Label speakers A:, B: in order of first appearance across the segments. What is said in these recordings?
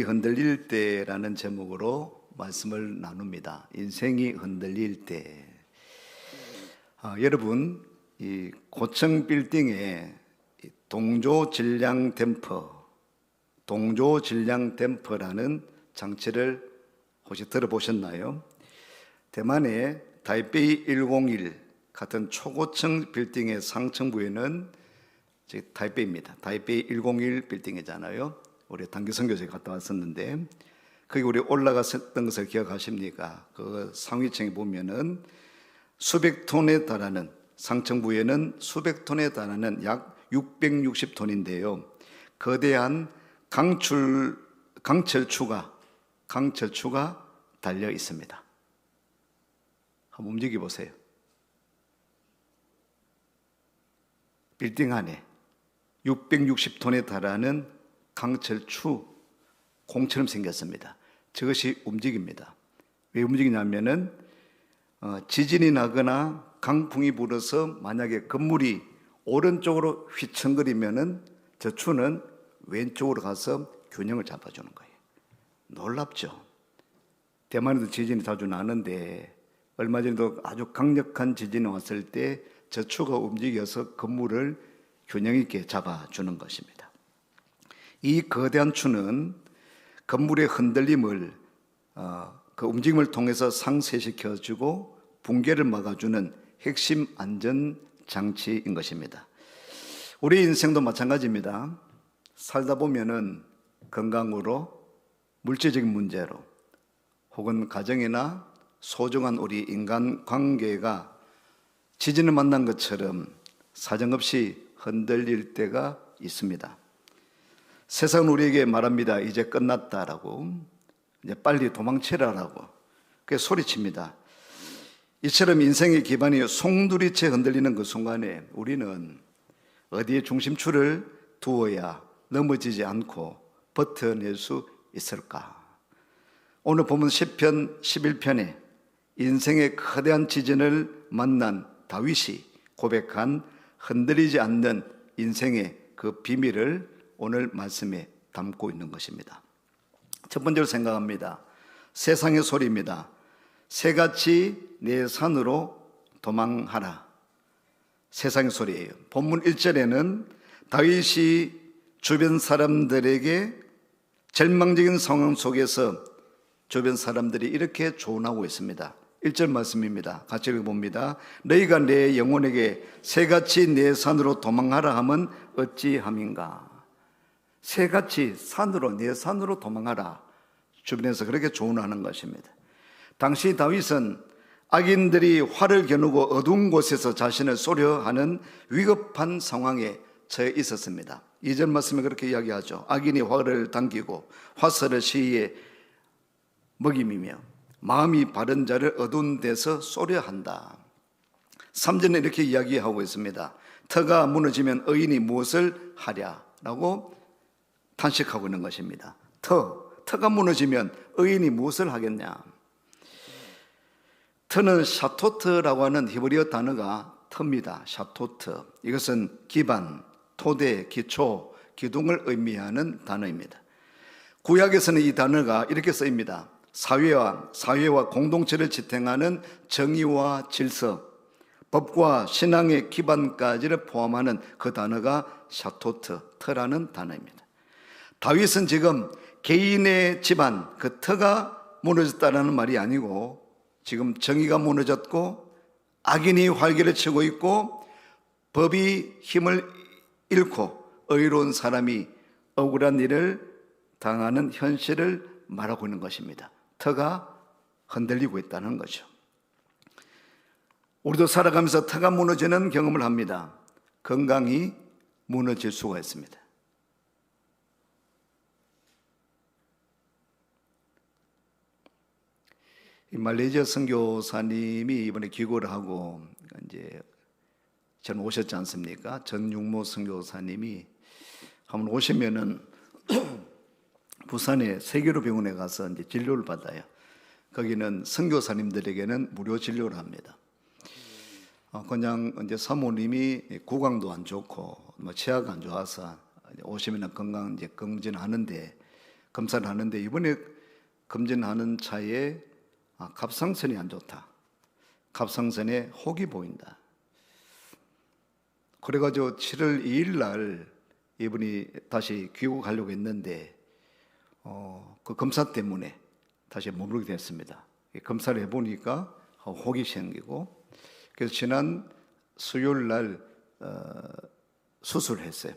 A: 흔들릴 때라는 제목으로 말씀을 나눕니다. 인생이 흔들릴 때. 여러분, 이 고층 빌딩에 동조 질량 댐퍼라는 장치를 혹시 들어보셨나요? 대만의 타이베이 101 같은 초고층 빌딩의 상층부에는 타이베이입니다. 타이베이 101 빌딩이잖아요. 우리 단기 선교지에 갔다 왔었는데 거기 우리 올라갔었던 것을 기억하십니까? 그 상위층에 보면은 수백 톤에 달하는, 상층부에는 수백 톤에 달하는 약 660톤인데요. 거대한 강철추가 달려 있습니다. 한번 움직여 보세요. 빌딩 안에 660톤에 달하는 강철추, 공처럼 생겼습니다. 저것이 움직입니다. 왜 움직이냐면은 지진이 나거나 강풍이 불어서 만약에 건물이 오른쪽으로 휘청거리면은 저 추는 왼쪽으로 가서 균형을 잡아주는 거예요. 놀랍죠? 대만에도 지진이 자주 나는데 얼마 전에도 아주 강력한 지진이 왔을 때 저 추가 움직여서 건물을 균형 있게 잡아주는 것입니다. 이 거대한 추는 건물의 흔들림을 그 움직임을 통해서 상쇄시켜주고 붕괴를 막아주는 핵심 안전 장치인 것입니다. 우리 인생도 마찬가지입니다. 살다 보면은 건강으로, 물질적인 문제로, 혹은 가정이나 소중한 우리 인간 관계가 지진을 만난 것처럼 사정없이 흔들릴 때가 있습니다. 세상은 우리에게 말합니다. 이제 끝났다라고, 이제 빨리 도망치라라고 그래서 소리칩니다. 이처럼 인생의 기반이 송두리째 흔들리는 그 순간에 우리는 어디에 중심추를 두어야 넘어지지 않고 버텨낼 수 있을까? 오늘 본문 시편 11편에 인생의 거대한 지진을 만난 다윗이 고백한 흔들리지 않는 인생의 그 비밀을 오늘 말씀에 담고 있는 것입니다. 첫 번째로 생각합니다. 세상의 소리입니다. 새같이 내 산으로 도망하라. 세상의 소리예요. 본문 1절에는 다윗이 주변 사람들에게 절망적인 상황 속에서 주변 사람들이 이렇게 조언하고 있습니다. 1절 말씀입니다. 같이 읽어봅니다. 너희가 내 영혼에게 새같이 내 산으로 도망하라 하면 어찌함인가. 새같이 산으로, 내 산으로 도망하라. 주변에서 그렇게 조언하는 것입니다. 당시 다윗은 악인들이 활을 겨누고 어두운 곳에서 자신을 쏘려하는 위급한 상황에 처해 있었습니다. 2절 말씀에 그렇게 이야기하죠. 악인이 활을 당기고 화살을 시위에 먹임이며 마음이 바른 자를 어두운 데서 쏘려 한다. 3절에 이렇게 이야기하고 있습니다. 터가 무너지면 의인이 무엇을 하랴라고 탄식하고 있는 것입니다. 터가 무너지면 의인이 무엇을 하겠냐. 터는 샤토트라고 하는 히브리어 단어가 터입니다. 샤토트. 이것은 기반, 토대, 기초, 기둥을 의미하는 단어입니다. 구약에서는 이 단어가 이렇게 쓰입니다. 사회와 공동체를 지탱하는 정의와 질서, 법과 신앙의 기반까지를 포함하는 그 단어가 샤토트, 터라는 단어입니다. 다윗은 지금 개인의 집안, 그 터가 무너졌다는 말이 아니고 지금 정의가 무너졌고 악인이 활개를 치고 있고 법이 힘을 잃고 의로운 사람이 억울한 일을 당하는 현실을 말하고 있는 것입니다. 터가 흔들리고 있다는 거죠. 우리도 살아가면서 터가 무너지는 경험을 합니다. 건강이 무너질 수가 있습니다. 이 말레이시아 선교사님이 이번에 귀국을 하고 이제 전 오셨지 않습니까? 전육모 선교사님이 한번 오시면은 부산의 세계로 병원에 가서 이제 진료를 받아요. 거기는 선교사님들에게는 무료 진료를 합니다. 그냥 이제 사모님이 구강도 안 좋고 뭐 치아가 안 좋아서 오시면 건강 이제 검진하는데 검사를 하는데 이번에 검진하는 차에 갑상선이 안 좋다. 갑상선에 혹이 보인다. 그래가지고 7월 2일 날 이분이 다시 귀국하려고 했는데 그 검사 때문에 다시 머무르게 됐습니다. 검사를 해보니까 혹이 생기고, 그래서 지난 수요일 날 수술을 했어요.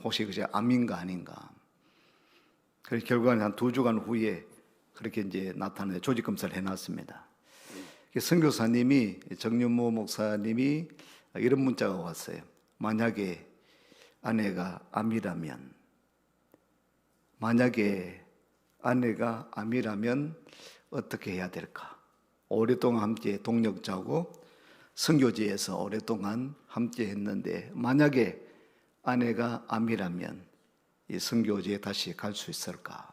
A: 혹시 그게 암인가 아닌가. 그래서 결과는 한 2주간 후에 그렇게 이제 나타나는 조직 검사를 해놨습니다. 선교사님이, 정윤모 목사님이 이런 문자가 왔어요. 만약에 아내가 암이라면, 어떻게 해야 될까? 오랫동안 함께 동역자고 선교지에서 오랫동안 함께 했는데, 만약에 아내가 암이라면 이 선교지에 다시 갈 수 있을까?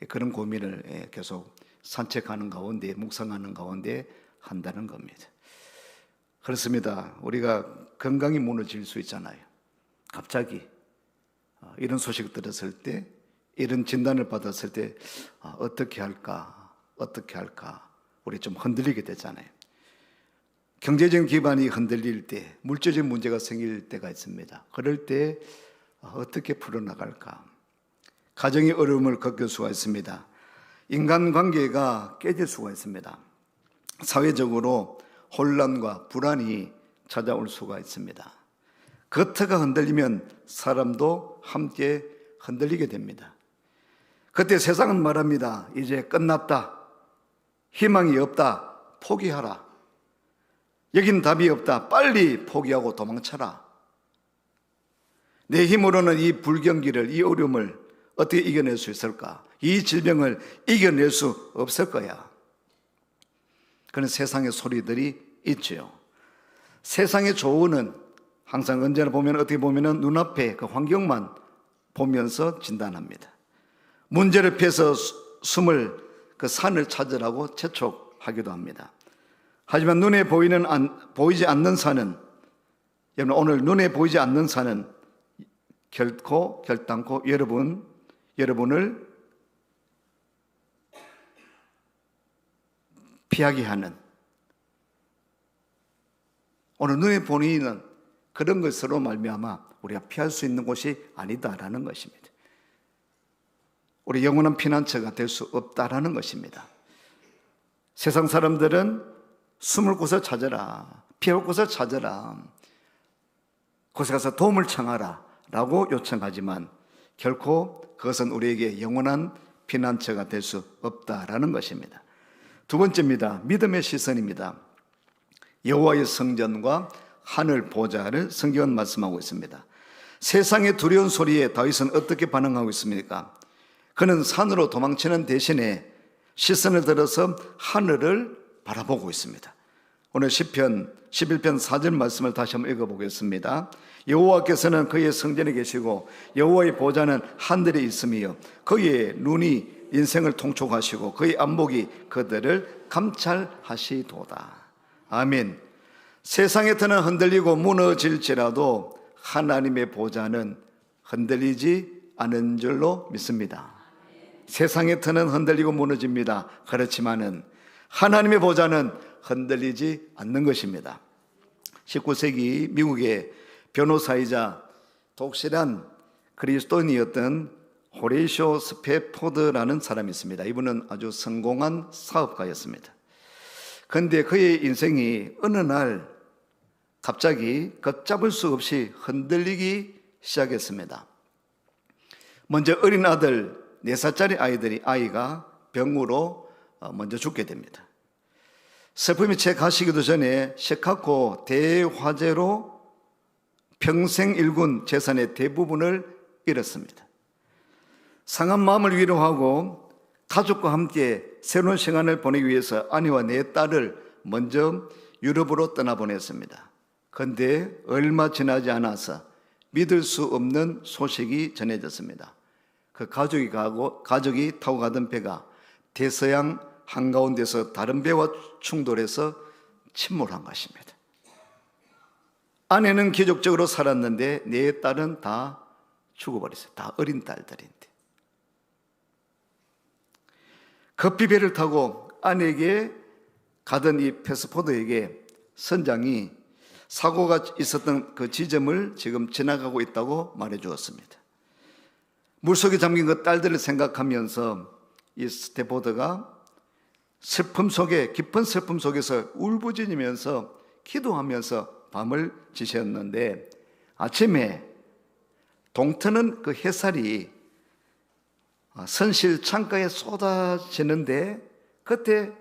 A: 그런 고민을 계속 산책하는 가운데, 묵상하는 가운데 한다는 겁니다. 그렇습니다. 우리가 건강이 무너질 수 있잖아요. 갑자기 이런 소식 들었을 때, 이런 진단을 받았을 때 어떻게 할까 우리 좀 흔들리게 되잖아요. 경제적인 기반이 흔들릴 때, 물질적인 문제가 생길 때가 있습니다. 그럴 때 어떻게 풀어나갈까? 가정의 어려움을 겪을 수가 있습니다. 인간관계가 깨질 수가 있습니다. 사회적으로 혼란과 불안이 찾아올 수가 있습니다. 겉가 흔들리면 사람도 함께 흔들리게 됩니다. 그때 세상은 말합니다. 이제 끝났다. 희망이 없다. 포기하라. 여긴 답이 없다. 빨리 포기하고 도망쳐라. 내 힘으로는 이 불경기를, 이 어려움을 어떻게 이겨낼 수 있을까? 이 질병을 이겨낼 수 없을 거야. 그런 세상의 소리들이 있죠. 세상의 조언은 항상 언제나 보면, 어떻게 보면 눈앞에 그 환경만 보면서 진단합니다. 문제를 피해서 숨을, 그 산을 찾으라고 재촉하기도 합니다. 하지만 눈에 보이지 않는 산은, 여러분, 오늘 눈에 보이지 않는 산은 결단코 여러분을 피하게 하는, 오늘 눈에 보이는 그런 것으로 말미암아 우리가 피할 수 있는 곳이 아니다라는 것입니다. 우리 영원한 피난처가 될 수 없다라는 것입니다. 세상 사람들은 숨을 곳을 찾아라, 피할 곳을 찾아라, 곳에 가서 도움을 청하라 라고 요청하지만 결코 그것은 우리에게 영원한 피난처가 될 수 없다라는 것입니다. 두 번째입니다. 믿음의 시선입니다. 여호와의 성전과 하늘 보좌를 성경은 말씀하고 있습니다. 세상의 두려운 소리에 다윗은 어떻게 반응하고 있습니까? 그는 산으로 도망치는 대신에 시선을 들어서 하늘을 바라보고 있습니다. 오늘 시편 11편 4절 말씀을 다시 한번 읽어보겠습니다. 여호와께서는 그의 성전에 계시고 여호와의 보좌는 하늘에 있으며 그의 눈이 인생을 통촉하시고 그의 안목이 그들을 감찰하시도다. 아멘. 세상의 터는 흔들리고 무너질지라도 하나님의 보좌는 흔들리지 않은 줄로 믿습니다. 세상의 터는 흔들리고 무너집니다. 그렇지만은 하나님의 보좌는 흔들리지 않는 것입니다. 19세기 미국의 변호사이자 독실한 그리스도인이었던 호레이쇼 스패포드라는 사람이 있습니다. 이분은 아주 성공한 사업가였습니다. 그런데 그의 인생이 어느 날 갑자기 걷잡을 수 없이 흔들리기 시작했습니다. 먼저 어린 아들, 4살짜리 아이가 병으로 먼저 죽게 됩니다. 슬픔이 채 가시기도 전에 시카고 대화재로 평생 일군 재산의 대부분을 잃었습니다. 상한 마음을 위로하고 가족과 함께 새로운 시간을 보내기 위해서 아내와 4딸을 먼저 유럽으로 떠나보냈습니다. 그런데 얼마 지나지 않아서 믿을 수 없는 소식이 전해졌습니다. 그 가족이 타고 가던 배가 대서양 한가운데서 다른 배와 충돌해서 침몰한 것입니다. 아내는 기적적으로 살았는데 4딸은 다 죽어버렸어요. 다 어린 딸들인데. 급히 배를 타고 아내에게 가던 이 패스포드에게 선장이 사고가 있었던 그 지점을 지금 지나가고 있다고 말해 주었습니다. 물속에 잠긴 그 딸들을 생각하면서 이 스테포드가 슬픔 속에, 깊은 슬픔 속에서 울부짖으면서 기도하면서 밤을 지새웠는데, 아침에 동트는 그 햇살이 선실 창가에 쏟아지는데 그때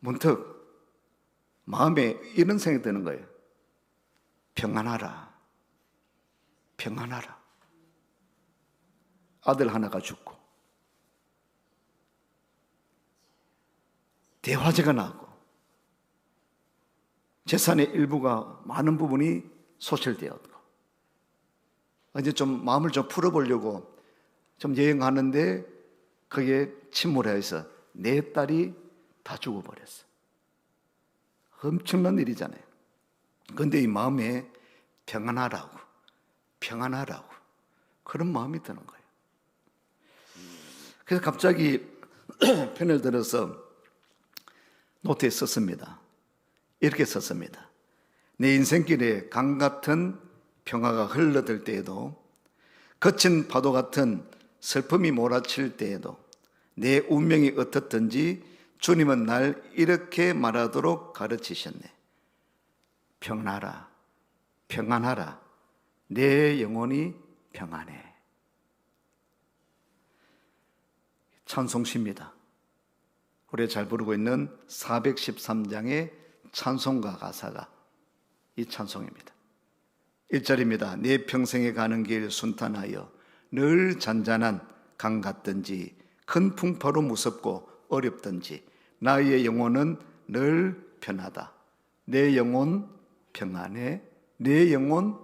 A: 문득 마음에 이런 생각이 드는 거예요. 평안하라, 평안하라. 아들 하나가 죽고 대화재가 나고 재산의 일부가, 많은 부분이 소실되었고, 이제 좀 마음을 좀 풀어보려고 좀 여행하는데 거기에 침몰해서 내 딸이 다 죽어버렸어. 엄청난 일이잖아요. 그런데 이 마음에 평안하라고, 평안하라고 그런 마음이 드는 거예요. 그래서 갑자기 편을 들어서 노트에 썼습니다. 이렇게 썼습니다. 내 인생길에 강 같은 평화가 흘러들 때에도, 거친 파도 같은 슬픔이 몰아칠 때에도, 내 운명이 어떻든지 주님은 날 이렇게 말하도록 가르치셨네. 평안하라, 평안하라. 내 영혼이 평안해. 찬송시입니다. 우리가 잘 부르고 있는 413장의 찬송가 가사가 이 찬송입니다. 1절입니다. 내 평생에 가는 길 순탄하여 늘 잔잔한 강 같든지 큰 풍파로 무섭고 어렵든지 나의 영혼은 늘 편하다. 내 영혼 평안해. 내 영혼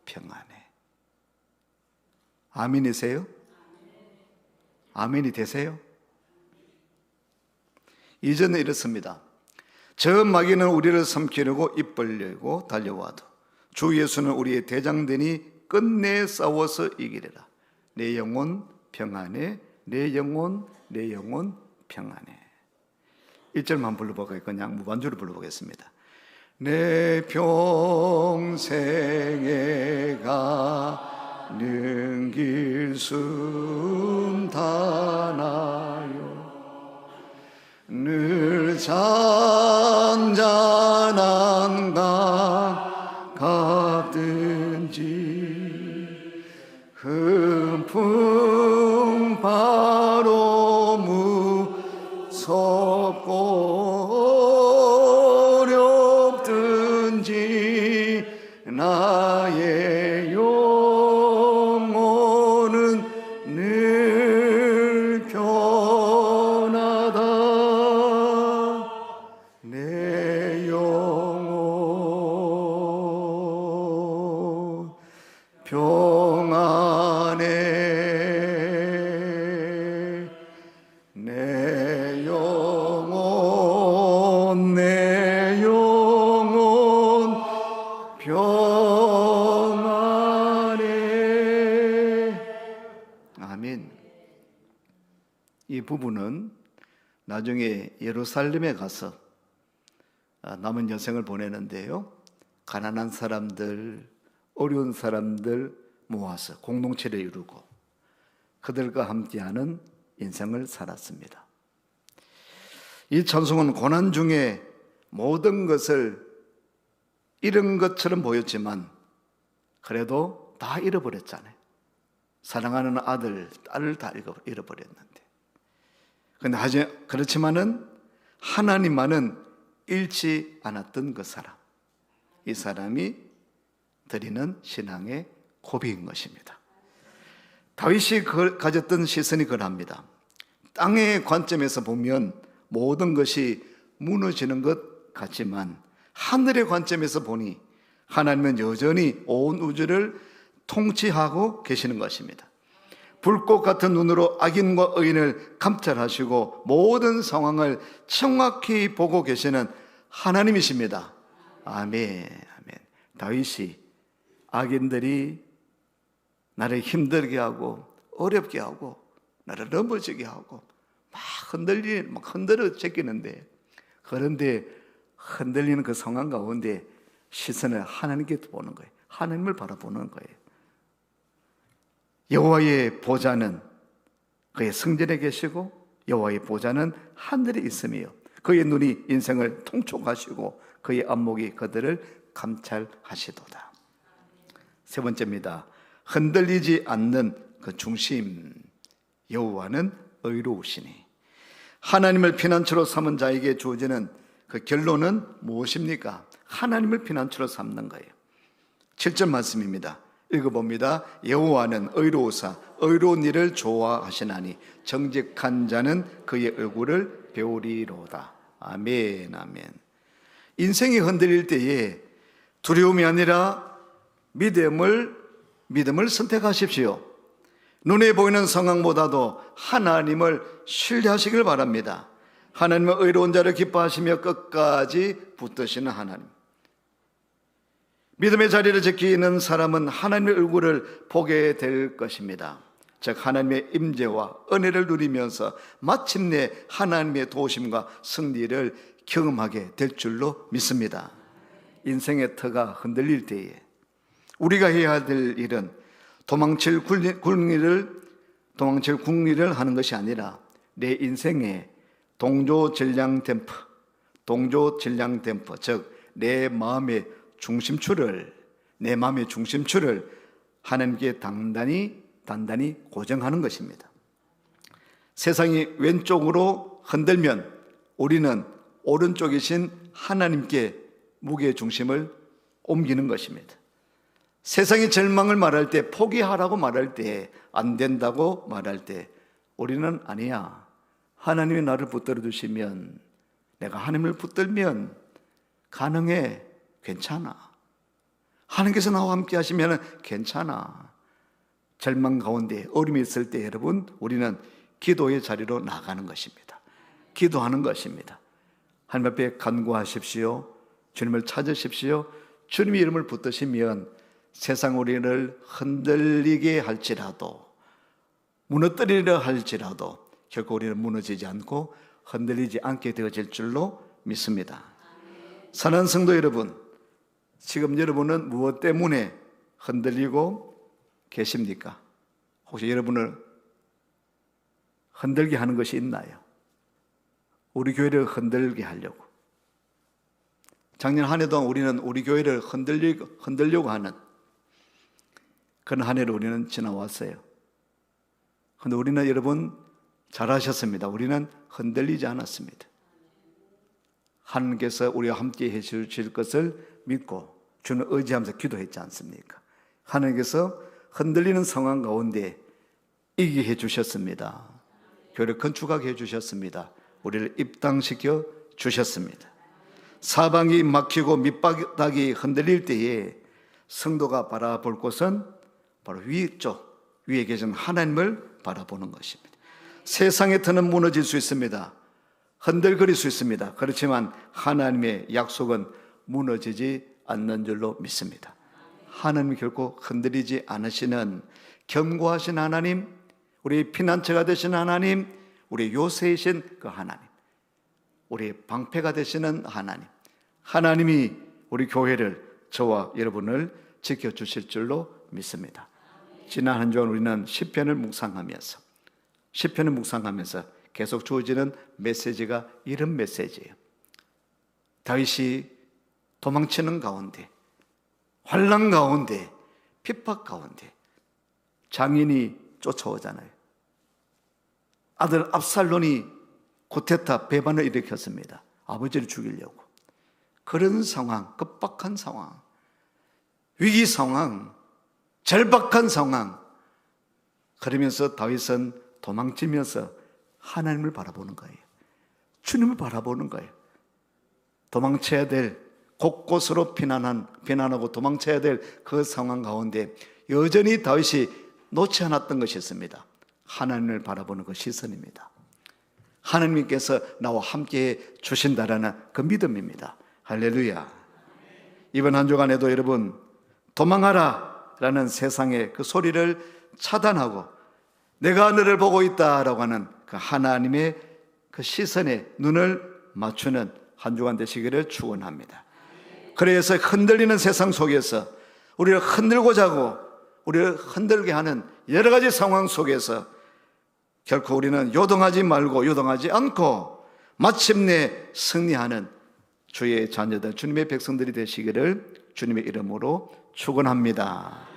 A: 평안해. 아멘이세요? 아멘이 되세요? 이전에 이렇습니다. 저 마귀는 우리를 삼키려고 입 벌리고 달려와도 주 예수는 우리의 대장되니 끝내 싸워서 이기리라. 내 영혼 평안해. 내 영혼 평안해. 1절만 불러볼까요? 그냥 무반주로 불러보겠습니다. 내 평생에 가는 길 순탄하여 늘 잔잔한 강 같든지 큰 풍파로 무섭고 어렵든지 나의 영혼은 늘 편하다. 내 영혼 평안해. 내 영혼 평안해. 아멘. 이 부부는 나중에 예루살렘에 가서 남은 여생을 보내는데요, 가난한 사람들, 어려운 사람들 모아서 공동체를 이루고 그들과 함께하는 인생을 살았습니다. 이 찬송은 고난 중에 모든 것을 잃은 것처럼 보였지만 그래도 다 잃어버렸잖아요. 사랑하는 아들, 딸을 다 잃어버렸는데, 그런데 그렇지만은 하나님만은 잃지 않았던 그 사람, 이 사람이 드리는 신앙의 고백인 것입니다. 다윗이 가졌던 시선이 그러합니다. 땅의 관점에서 보면 모든 것이 무너지는 것 같지만 하늘의 관점에서 보니 하나님은 여전히 온 우주를 통치하고 계시는 것입니다. 불꽃 같은 눈으로 악인과 의인을 감찰하시고 모든 상황을 정확히 보고 계시는 하나님이십니다. 아멘, 아멘. 다윗이 악인들이 나를 힘들게 하고 어렵게 하고 나를 넘어지게 하고 막 흔들어 제끼는데, 그런데 흔들리는 그 상황 가운데 시선을 하나님께 보는 거예요. 하나님을 바라보는 거예요. 여호와의 보좌는 그의 성전에 계시고 여호와의 보좌는 하늘에 있으며 그의 눈이 인생을 통촉하시고 그의 안목이 그들을 감찰하시도다. 세 번째입니다. 흔들리지 않는 그 중심. 여호와는 의로우시니. 하나님을 피난처로 삼은 자에게 주어지는 그 결론은 무엇입니까? 하나님을 피난처로 삼는 거예요. 7절 말씀입니다. 읽어봅니다. 여호와는 의로우사 의로운 일을 좋아하시나니 정직한 자는 그의 얼굴을 배우리로다. 아멘, 아멘. 인생이 흔들릴 때에 두려움이 아니라 믿음을 선택하십시오. 눈에 보이는 상황보다도 하나님을 신뢰하시길 바랍니다. 하나님은 의로운 자를 기뻐하시며 끝까지 붙드시는 하나님. 믿음의 자리를 지키는 사람은 하나님의 얼굴을 보게 될 것입니다. 즉 하나님의 임재와 은혜를 누리면서 마침내 하나님의 도우심과 승리를 경험하게 될 줄로 믿습니다. 인생의 터가 흔들릴 때에 우리가 해야 될 일은 도망칠 궁리를 하는 것이 아니라 내 인생의 동조 질량 댐프, 즉 내 마음의 중심추를 하나님께 단단히 고정하는 것입니다. 세상이 왼쪽으로 흔들면 우리는 오른쪽이신 하나님께 무게 중심을 옮기는 것입니다. 세상이 절망을 말할 때, 포기하라고 말할 때, 안 된다고 말할 때 우리는 아니야, 하나님이 나를 붙들어 주시면, 내가 하나님을 붙들면 가능해, 괜찮아, 하나님께서 나와 함께 하시면 괜찮아. 절망 가운데 어려움이 있을 때 여러분, 우리는 기도의 자리로 나가는 것입니다. 기도하는 것입니다. 하나님 앞에 간구하십시오. 주님을 찾으십시오. 주님의 이름을 붙드시면 세상 우리를 흔들리게 할지라도, 무너뜨리려 할지라도 결코 우리는 무너지지 않고 흔들리지 않게 되어질 줄로 믿습니다. 사랑하는 성도 여러분, 지금 여러분은 무엇 때문에 흔들리고 계십니까? 혹시 여러분을 흔들게 하는 것이 있나요? 우리 교회를 흔들게 하려고, 작년 한 해 동안 우리는 우리 교회를 흔들려고 하는 그런 한 해를 우리는 지나왔어요. 그런데 우리는 여러분 잘하셨습니다. 우리는 흔들리지 않았습니다. 하나님께서 우리와 함께 해주실 것을 믿고 주는 의지하면서 기도했지 않습니까? 하나님께서 흔들리는 상황 가운데 이기게 해주셨습니다. 교회를 건축하게 해주셨습니다. 우리를 입당시켜 주셨습니다. 사방이 막히고 밑바닥이 흔들릴 때에 성도가 바라볼 곳은 바로 위에 계신 하나님을 바라보는 것입니다. 세상의 터는 무너질 수 있습니다. 흔들거릴 수 있습니다. 그렇지만 하나님의 약속은 무너지지 않는 줄로 믿습니다. 하나님이 결코 흔들리지 않으시는 견고하신 하나님, 우리 피난처가 되신 하나님, 우리 요새이신 그 하나님, 우리 방패가 되시는 하나님, 하나님이 우리 교회를, 저와 여러분을 지켜주실 줄로 믿습니다. 지난 한 주간 우리는 시편을 묵상하면서 계속 주어지는 메시지가 이런 메시지예요. 다윗이 도망치는 가운데, 환난 가운데, 핍박 가운데 장인이 쫓아오잖아요. 아들 압살론이 구테타 배반을 일으켰습니다. 아버지를 죽이려고. 그런 상황, 급박한 상황, 위기 상황, 절박한 상황, 그러면서 다윗은 도망치면서 하나님을 바라보는 거예요. 주님을 바라보는 거예요. 도망쳐야 될, 곳곳으로 피난하고 도망쳐야 될 그 상황 가운데 여전히 다윗이 놓지 않았던 것이 있습니다. 하나님을 바라보는 그 시선입니다. 하나님께서 나와 함께해 주신다라는 그 믿음입니다. 할렐루야. 이번 한 주간에도 여러분, 도망하라 라는 세상의 그 소리를 차단하고 내가 너를 보고 있다라고 하는 그 하나님의 그 시선에 눈을 맞추는 한 주간 되시기를 축원합니다. 그래서 흔들리는 세상 속에서 우리를 흔들고자 하고 우리를 흔들게 하는 여러 가지 상황 속에서 결코 우리는 요동하지 말고 요동하지 않고 마침내 승리하는 주의 자녀들, 주님의 백성들이 되시기를 주님의 이름으로 축원합니다.